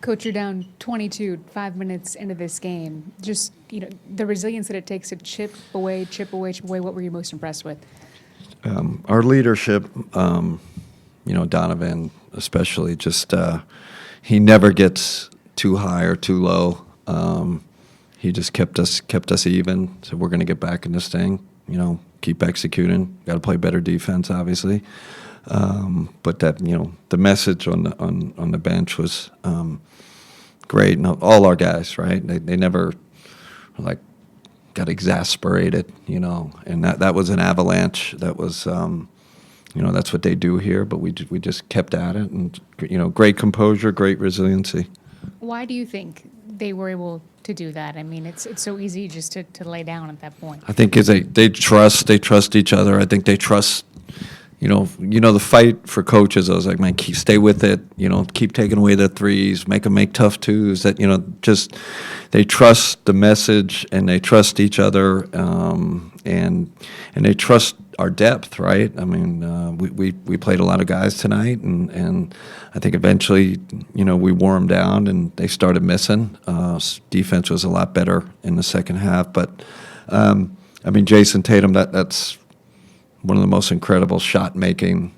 Coach, you're down 22, 5 minutes into this game. Just, the resilience that it takes to chip away, chip away, chip away. What were you most impressed with? Our leadership, Donovan especially, just he never gets too high or too low. He just kept us even. So we're going to get back in this thing. Keep executing. Got to play better defense, obviously. But that the message on the bench was great. And all our guys, right? They never got exasperated, and that was an avalanche. That was that's what they do here. But we just kept at it, and great composure, great resiliency. Why do you think they were able to do that? I mean, it's so easy just to lay down at that point. I think they trust each other. I think they trust. The fight for coaches. I was like, man, stay with it. Keep taking away the threes, make them make tough twos. That just they trust the message and they trust each other, and they trust our depth, right? I mean, we played a lot of guys tonight, and I think eventually, we wore them down and they started missing. Defense was a lot better in the second half, but Jayson Tatum, that's one of the most incredible shot-making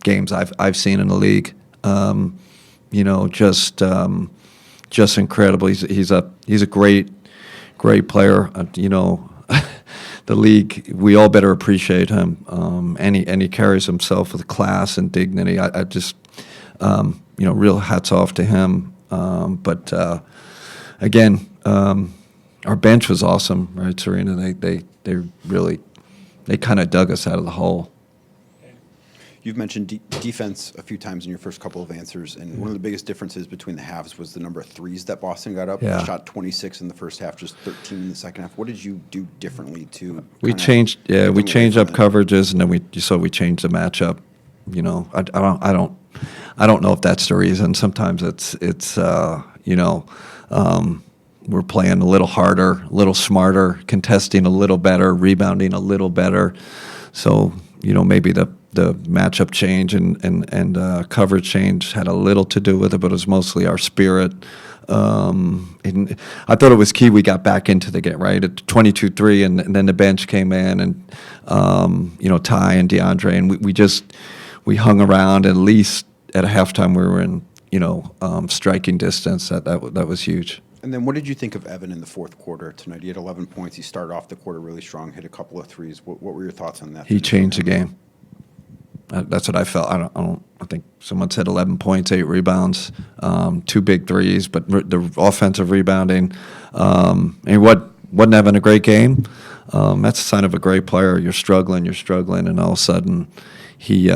games I've seen in the league. Just incredible. He's a great player. The league, we all better appreciate him. And he carries himself with class and dignity. I just real hats off to him. But again, our bench was awesome, right, Serena? They really. They kind of dug us out of the hole. You've mentioned defense a few times in your first couple of answers, and one of the biggest differences between the halves was the number of threes that Boston got up. Yeah. Shot 26 in the first half, just 13 in the second half. What did you do differently to? We changed up coverages, and then we changed the matchup. I don't know if that's the reason. Sometimes it's we're playing a little harder, a little smarter, contesting a little better, rebounding a little better. So, maybe the matchup change and coverage change had a little to do with it, but it was mostly our spirit. And I thought it was key we got back into the game, right? At 22-3, and then the bench came in, and, Ty and DeAndre, and we hung around. At least at a halftime we were in, striking distance. That was huge. And then what did you think of Evan in the fourth quarter tonight? He had 11 points. He started off the quarter really strong, hit a couple of threes. What were your thoughts on that? He changed the game. That's what I felt. I think someone said 11 points, 8 rebounds, 2 big threes, but the offensive rebounding. And he wasn't having a great game. That's a sign of a great player. You're struggling, and all of a sudden he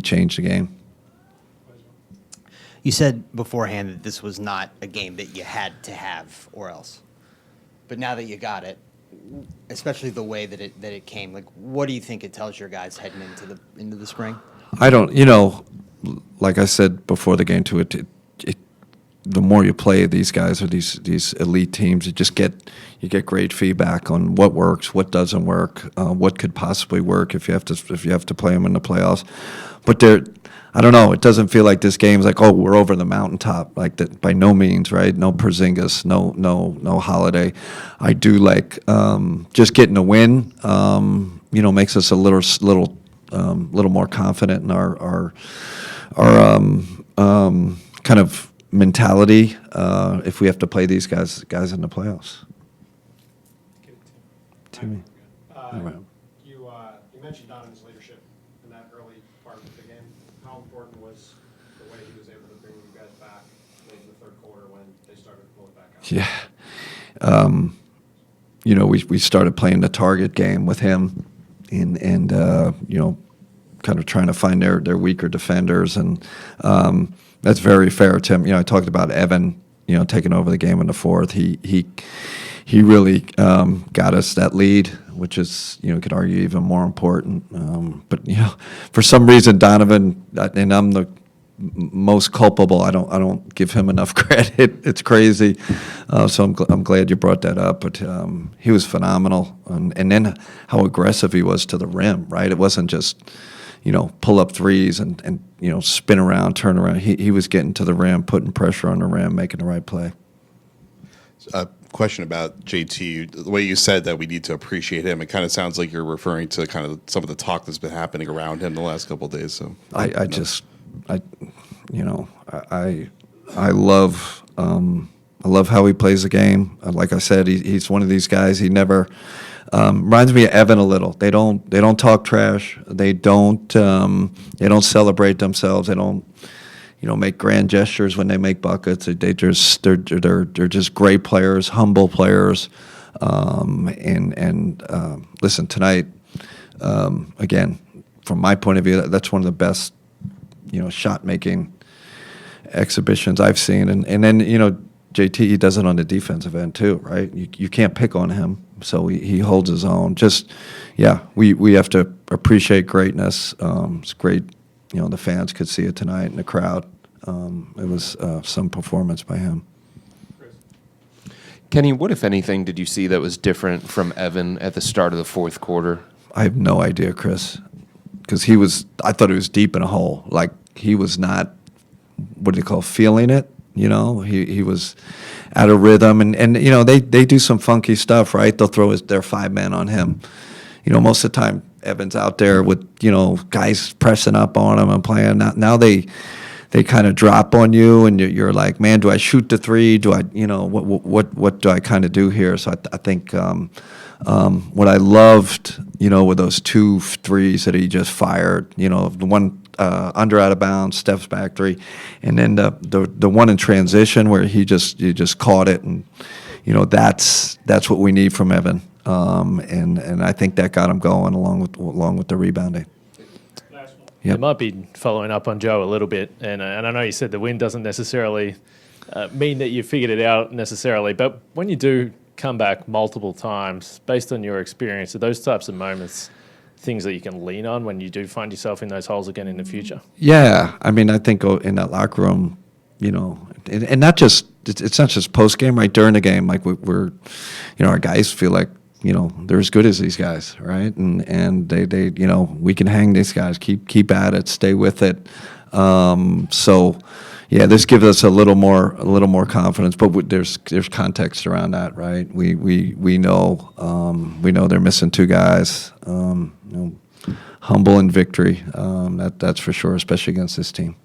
changed the game. You said beforehand that this was not a game that you had to have or else. But now that you got it, especially the way that it came, what do you think it tells your guys heading into the spring? I don't, like I said before the game too, the more you play these guys or these elite teams, you get great feedback on what works, what doesn't work, what could possibly work if you have to play them in the playoffs. But I don't know. It doesn't feel like this game's like, oh, we're over the mountaintop. Like that, by no means, right? No Porzingis, no Holiday. I do like just getting a win. Makes us a little more confident in our kind of mentality if we have to play these guys in the playoffs. Timmy. You mentioned Donovan's leadership in that early part of the game. How important was the way he was able to bring you guys back late in the third quarter when they started to pull it back out? Yeah. We started playing the target game with him and kind of trying to find their weaker defenders, and that's very fair to him. I talked about Evan, taking over the game in the fourth. He really got us that lead, which is, could argue even more important. But for some reason, Donovan, and I'm the most culpable. I don't give him enough credit. It's crazy. So I'm glad you brought that up. But he was phenomenal, and then how aggressive he was to the rim. Right, it wasn't just pull up threes and spin around, turn around. He was getting to the rim, putting pressure on the rim, making the right play. A question about JT. The way you said that we need to appreciate him, it kind of sounds like you're referring to kind of some of the talk that's been happening around him the last couple of days. So I love how he plays the game. Like I said, he's one of these guys. He never reminds me of Evan a little. They don't talk trash. They don't celebrate themselves. They don't make grand gestures when they make buckets. They're just great players, humble players. Listen, tonight, again, from my point of view, that's one of the best shot making exhibitions I've seen. And then JT, he does it on the defensive end too, right? You can't pick on him, so he holds his own. We have to appreciate greatness. It's great, the fans could see it tonight in the crowd. It was some performance by him. Kenny, what, if anything, did you see that was different from Evan at the start of the fourth quarter? I have no idea, Chris, because I thought he was deep in a hole. Like, he was not, what do you call, feeling it? He was out of rhythm, and they do some funky stuff, right? They'll throw their 5 men on him. Most of the time, Evan's out there with guys pressing up on him and playing. Now they kind of drop on you, and you're like, man, do I shoot the three? Do I, what do I kind of do here? So I think what I loved, with those 2 threes that he just fired, the one under out of bounds, steps back 3, and then the one in transition where he just caught it, and that's what we need from Evan, and I think that got him going along with the rebounding. It might be following up on Joe a little bit, and I know you said the win doesn't necessarily mean that you figured it out necessarily, but when you do come back multiple times, based on your experience, are those types of moments things that you can lean on when you do find yourself in those holes again in the future? Yeah, I mean, I think in that locker room, and not just it's not just post game, right? During the game, like we're our guys feel like they're as good as these guys, right? And they we can hang these guys, keep at it, stay with it. So yeah, this gives us a little more confidence, but there's context around that, right? We know they're missing 2 guys. Humble in victory, that's for sure, especially against this team.